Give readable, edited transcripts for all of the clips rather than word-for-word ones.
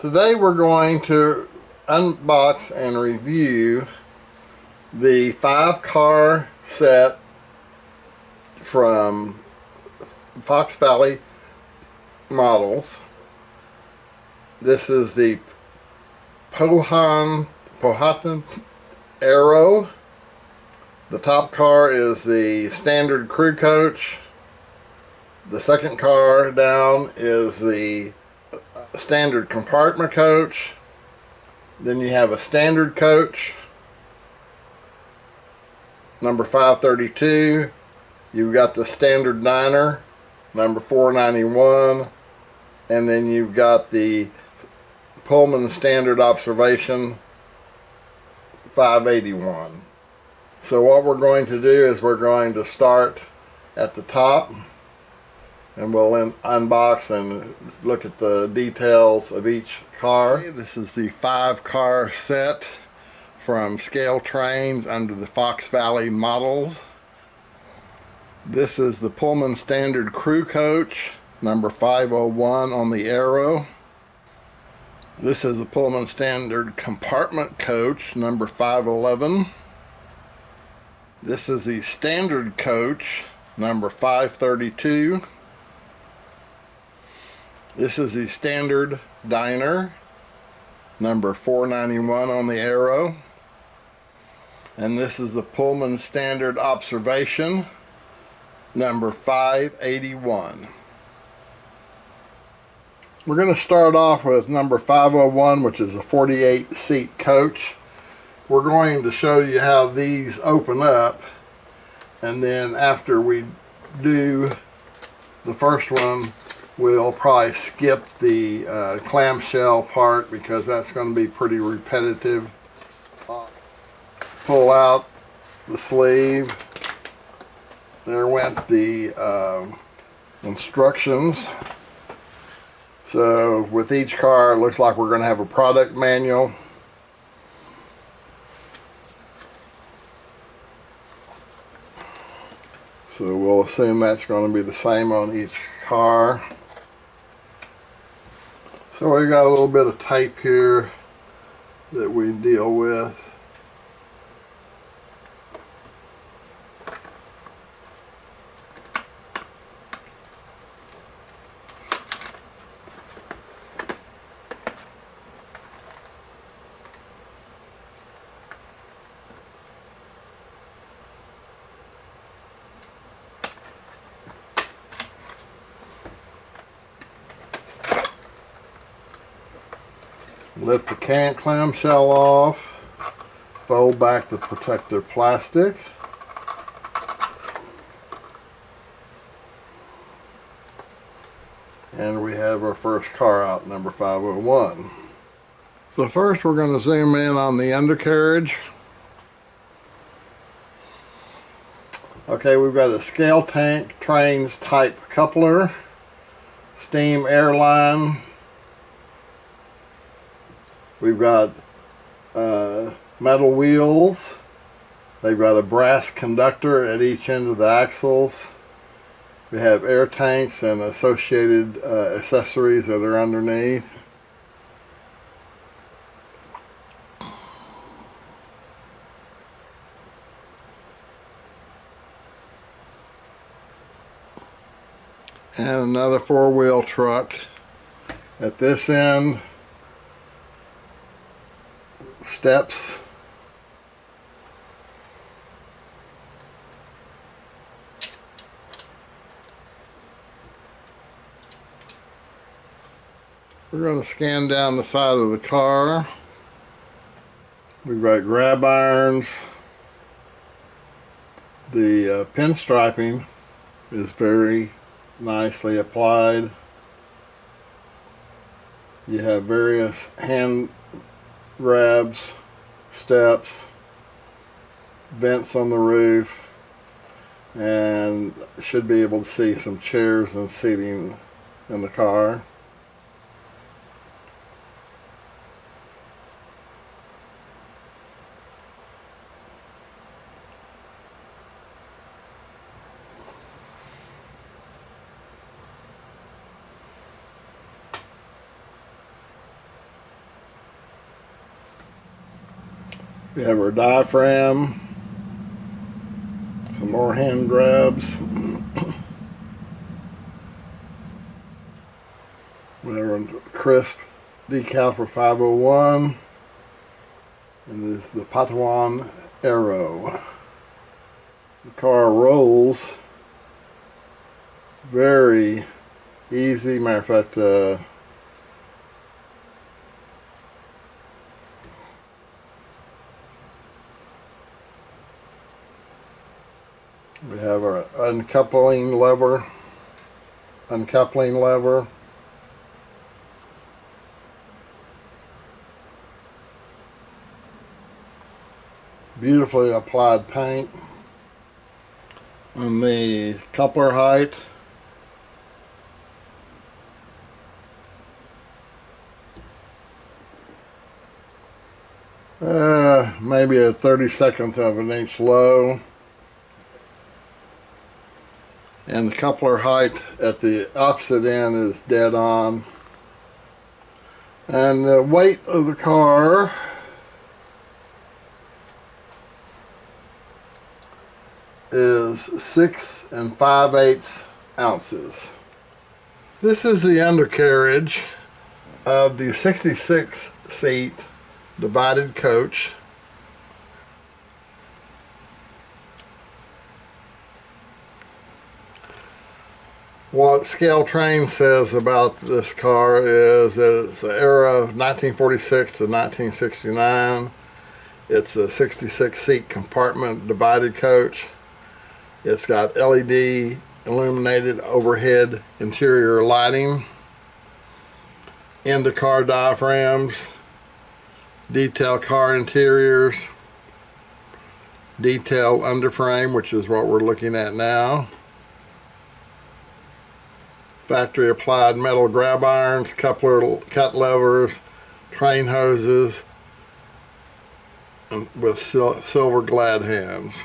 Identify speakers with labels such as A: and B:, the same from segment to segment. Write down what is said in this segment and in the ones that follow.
A: Today we're going to unbox and review the 5-car set from Fox Valley Models. This is the Powhatan Arrow. The top car is the standard crew coach. The second car down is the standard compartment coach. Then you have a standard coach, number 532. You've got the standard diner, number 491. And then you've got the Pullman standard observation, 581. So what we're going to do is we're going to start at the top, and we'll unbox and look at the details of each car. This is the 5-car set from Scaletrains under the Fox Valley Models. This is the Pullman Standard Crew Coach, number 501 on the Arrow. This is the Pullman Standard Compartment Coach, number 511. This is the Standard Coach, number 532. This is the Standard Diner, number 491 on the Arrow. And this is the Pullman Standard Observation, number 581. We're going to start off with number 501, which is a 48-seat coach. We're going to show you how these open up, and then after we do the first one, we'll probably skip the clamshell part because that's going to be pretty repetitive. Pull out the sleeve. There went the instructions. So with each car, it looks like we're going to have a product manual. So we'll assume that's going to be the same on each car. So we got a little bit of tape here that we deal with. Lift the can clamshell off, fold back the protective plastic, and we have our first car out, number 501. So first we're going to zoom in on the undercarriage. Okay, we've got a scaletrains type coupler, steam airline. We've got metal wheels. They've got a brass conductor at each end of the axles. We have air tanks and associated accessories that are underneath. And another 4-wheel truck at this end. Steps. We're going to scan down the side of the car. We've got grab irons. The pinstriping is very nicely applied. You have various hand grabs, steps, vents on the roof, and should be able to see some chairs and seating in the car. We have our diaphragm, some more hand grabs. We have our crisp decal for 501, and this is the Powhatan arrow. The car rolls very easy. Matter of fact, we have our uncoupling lever. Beautifully applied paint. On the coupler height, maybe a 32nd of an inch low. And the coupler height at the opposite end is dead on. And the weight of the car is 6 5/8 ounces. This is the undercarriage of the 66 seat divided coach. What Scaletrains says about this car is that it's the era of 1946 to 1969. It's a 66 seat compartment divided coach. It's got LED illuminated overhead interior lighting, end-of-car diaphragms, detail car interiors, detail underframe, which is what we're looking at now, factory applied metal grab irons, coupler cut levers, train hoses, and with silver glad hands.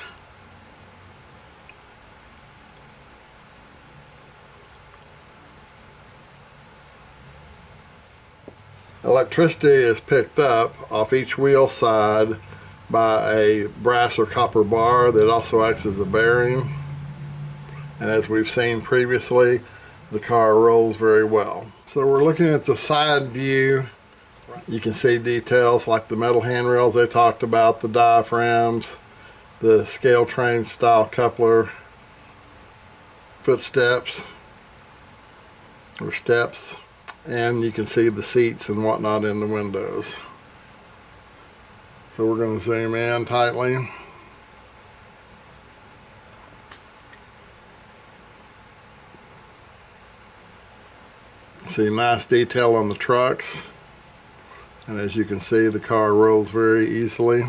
A: Electricity is picked up off each wheel side by a brass or copper bar that also acts as a bearing. And as we've seen previously, the car rolls very well. So we're looking at the side view. You can see details like the metal handrails they talked about, the diaphragms, the scaletrain style coupler, footsteps or steps. And you can see the seats and whatnot in the windows. So we're going to zoom in tightly. See nice detail on the trucks. And as you can see, the car rolls very easily.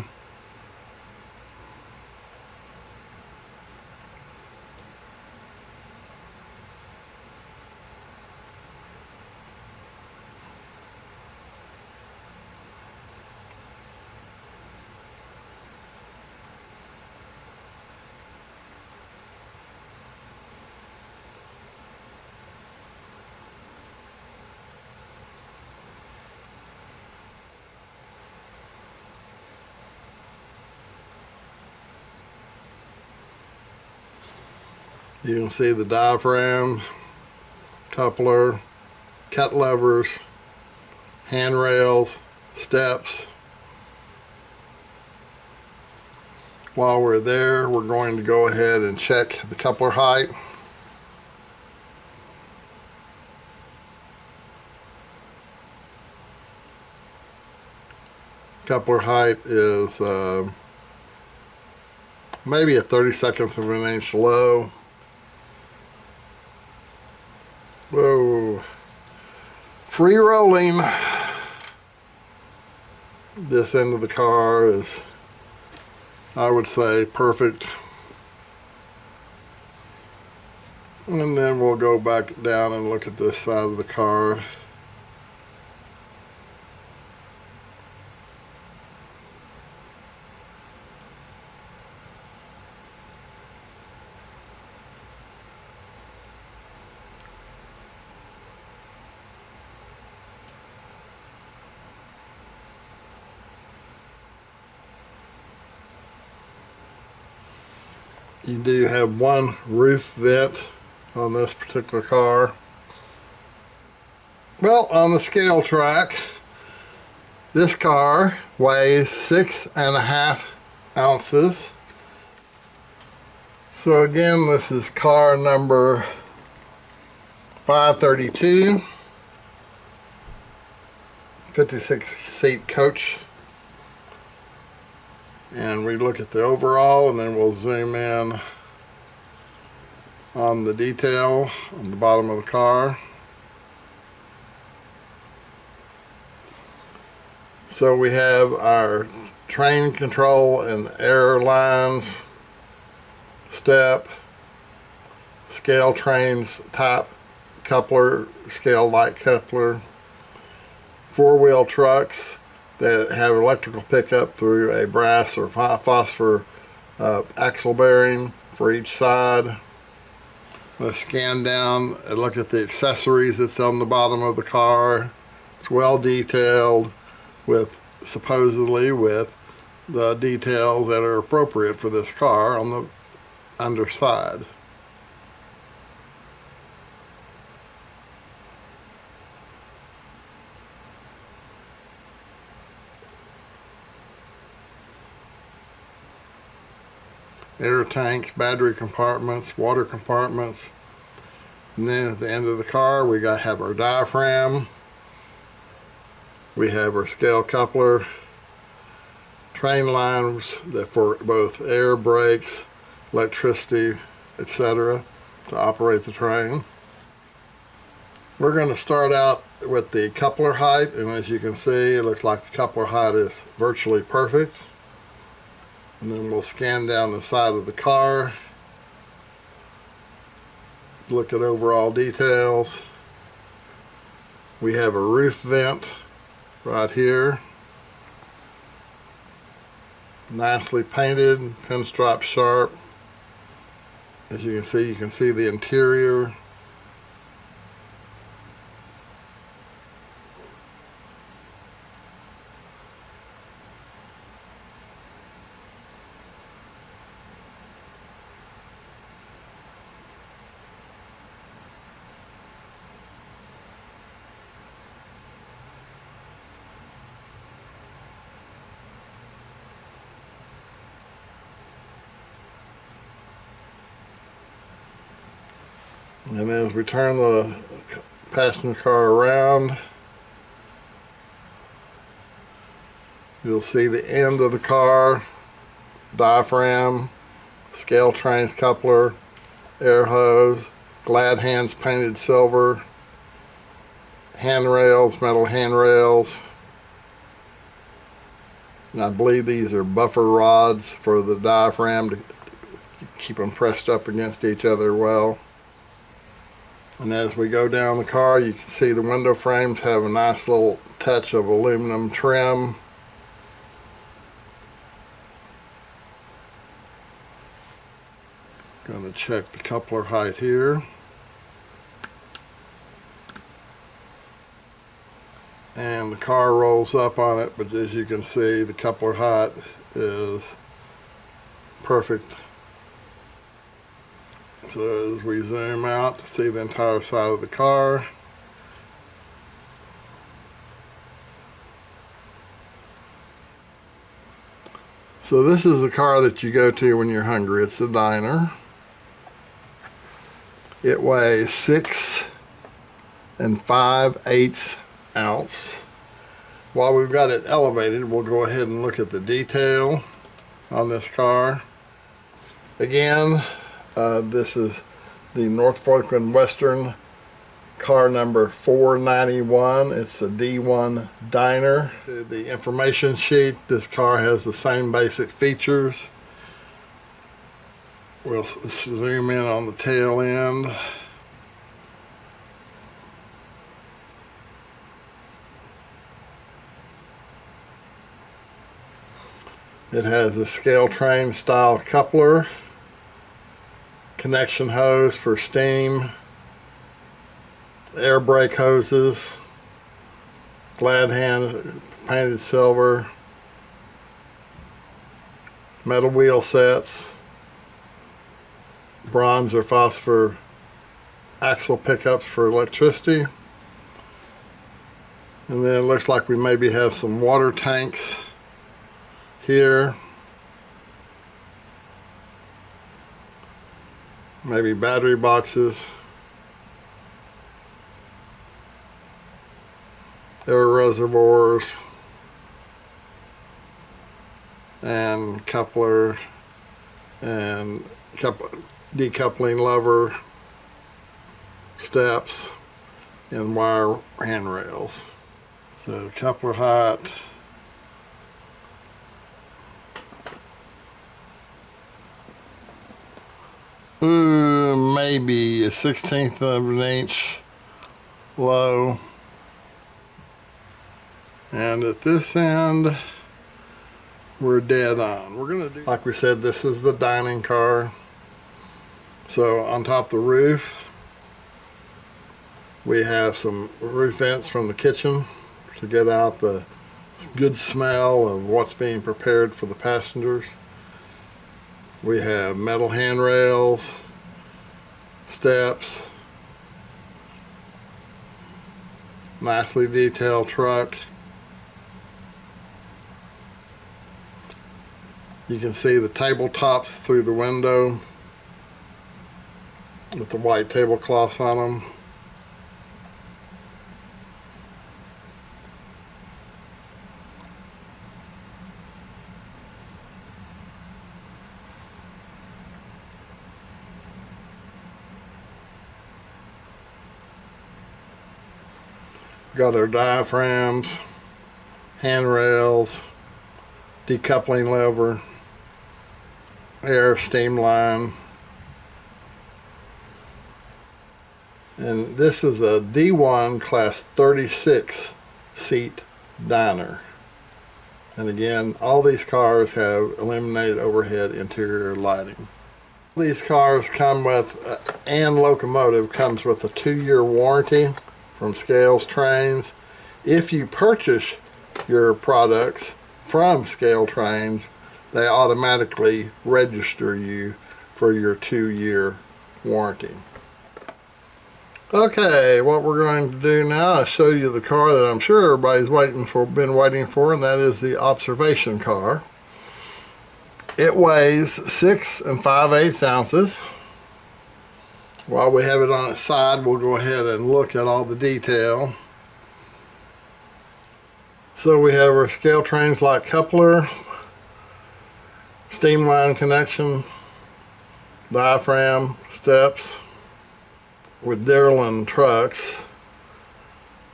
A: You can see the diaphragm, coupler, cut levers, handrails, steps. While we're there, we're going to go ahead and check the coupler height. Coupler height is maybe a 32nd of an inch low. Whoa. Free rolling. This end of the car is, I would say, perfect. And then we'll go back down and look at this side of the car. You do have one roof vent on this particular car. Well, on the scale track, this car weighs 6.5 ounces. So again, this is car number 532, 56-seat coach. And we look at the overall, and then we'll zoom in on the detail on the bottom of the car. So we have our train control and air lines, step, scale trains top coupler, scale light coupler, four-wheel trucks that have electrical pickup through a brass or phosphor axle bearing for each side. Let's scan down and look at the accessories that's on the bottom of the car. It's well detailed with supposedly with the details that are appropriate for this car on the underside. Air tanks, battery compartments, water compartments, and then at the end of the car we have our diaphragm, we have our scale coupler, train lines that for both air, brakes, electricity, etc. to operate the train. We're going to start out with the coupler height, and as you can see, it looks like the coupler height is virtually perfect. And then we'll scan down the side of the car, look at overall details. We have a roof vent right here, nicely painted, pinstripe sharp. As you can see the interior. And as we turn the passenger car around, you'll see the end of the car, diaphragm, scale trains coupler, air hose, glad hands painted silver, handrails, metal handrails. And I believe these are buffer rods for the diaphragm to keep them pressed up against each other well. And as we go down the car, you can see the window frames have a nice little touch of aluminum trim. Going to check the coupler height here. And the car rolls up on it, but as you can see, the coupler height is perfect. So as we zoom out to see the entire side of the car, so this is the car that you go to when you're hungry. It's the diner. It weighs 6 5/8 ounce. While we've got it elevated, we'll go ahead and look at the detail on this car. Again, this is the Norfolk Western car number 491. It's a D1 Diner. The information sheet, this car has the same basic features. We'll zoom in on the tail end. It has a scale train style coupler, connection hose for steam, air brake hoses, glad hand painted silver, metal wheel sets, bronze or phosphor axle pickups for electricity. And then it looks like we maybe have some water tanks here. Maybe battery boxes. Air reservoirs. And coupler and decoupling lever, steps, and wire handrails. So coupler height, maybe a 1/16 of an inch low. And at this end, we're dead on. We're gonna do, like we said, this is the dining car. So on top of the roof, we have some roof vents from the kitchen to get out the good smell of what's being prepared for the passengers. We have metal handrails, steps, nicely detailed truck. You can see the tabletops through the window with the white tablecloths on them. Got our diaphragms, handrails, decoupling lever, air steam line. And this is a D1 class 36 seat diner. And again, all these cars have illuminated overhead interior lighting. These cars come with, and locomotive comes with a 2-year warranty from scaletrains. If you purchase your products from scaletrains, they automatically register you for your 2-year warranty. Okay, what we're going to do now is show you the car that I'm sure everybody's been waiting for, and that is the Observation car. It weighs 6 5/8 ounces. While we have it on its side, we'll go ahead and look at all the detail. So we have our scaletrains like coupler, steam line connection, diaphragm, steps, with Darrel trucks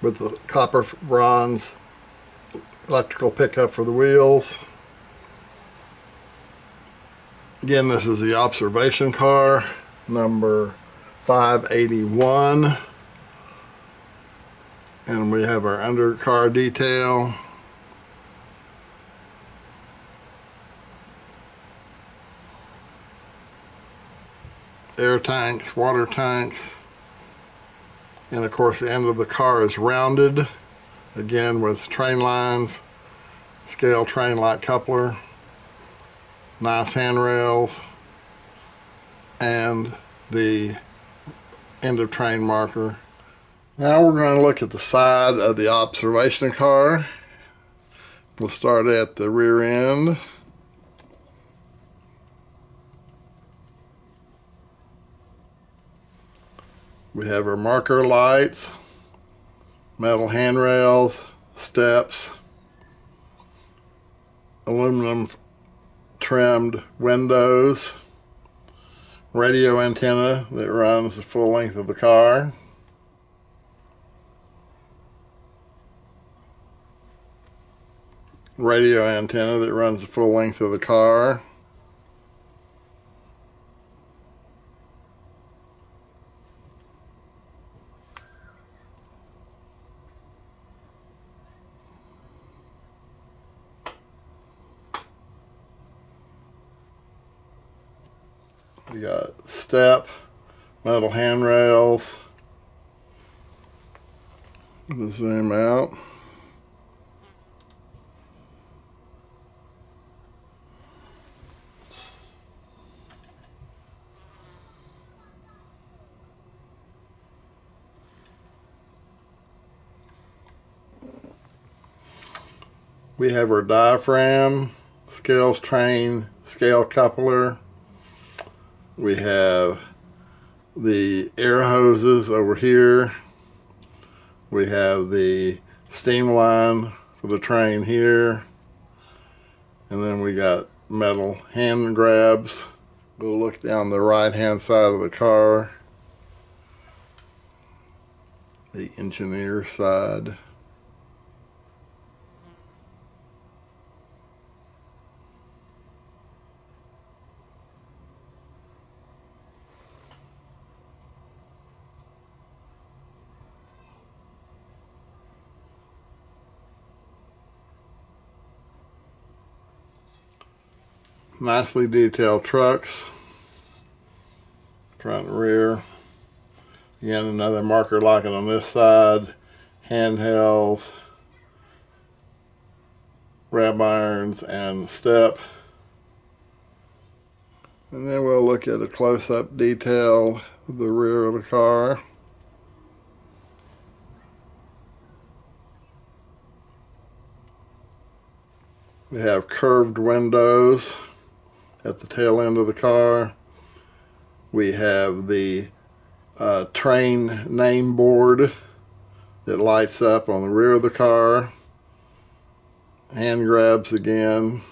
A: with the copper bronze electrical pickup for the wheels. Again, this is the Observation car, number 581. And we have our undercar detail. Air tanks, water tanks. And of course the end of the car is rounded, again with train lines, scale train like coupler, nice handrails, and the end of train marker. Now we're going to look at the side of the Observation car. We'll start at the rear end. We have our marker lights, metal handrails, steps, aluminum trimmed windows, radio antenna that runs the full length of the car, radio antenna that runs the full length of the car, we got step, metal handrails. We'll zoom out. We have our diaphragm, scales train, scale coupler. We have the air hoses over here. We have the steam line for the train here. And then we got metal hand grabs. We'll look down the right hand side of the car. The engineer side. Nicely detailed trucks, front and rear. Again, another marker locking on this side, handhelds, rab irons, and step. And then we'll look at a close-up detail of the rear of the car. We have curved windows at the tail end of the car. We have the train name board that lights up on the rear of the car. Hand grabs again.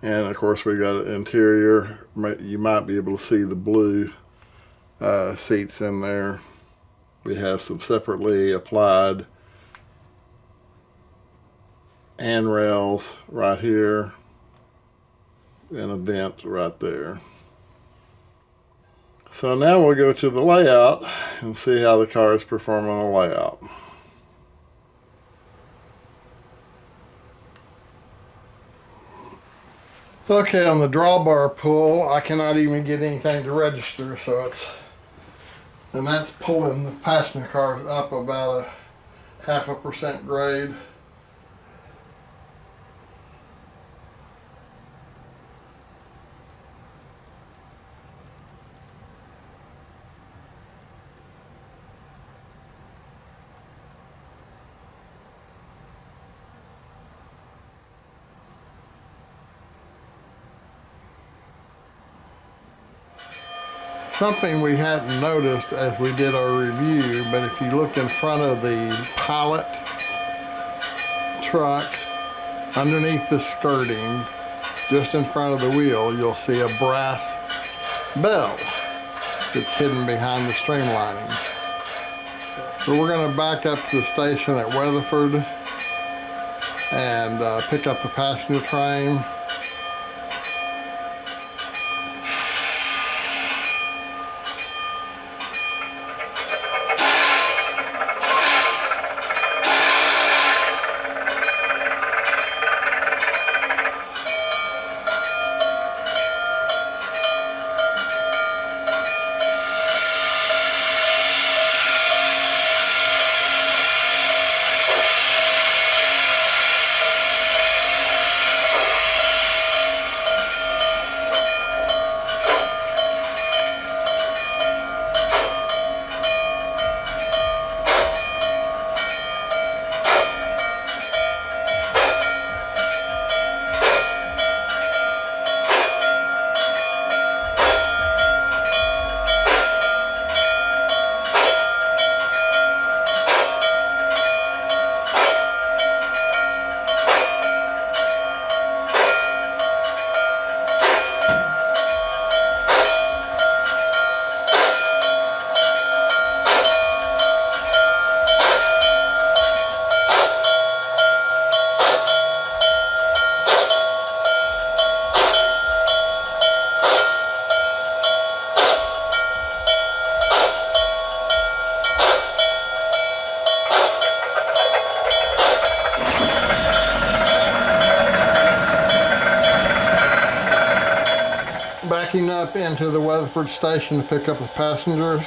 A: And of course we got an interior. You might be able to see the blue seats in there. We have some separately applied handrails right here and a vent right there. So now we'll go to the layout and see how the cars perform on the layout. Okay, on the drawbar pull, I cannot even get anything to register, so that's pulling the passenger cars up about a 0.5% grade. Something we hadn't noticed as we did our review, but if you look in front of the pilot truck, underneath the skirting, just in front of the wheel, you'll see a brass bell that's hidden behind the streamlining. So we're going to back up to the station at Weatherford and pick up the passenger train. Backing up into the Weatherford station to pick up the passengers.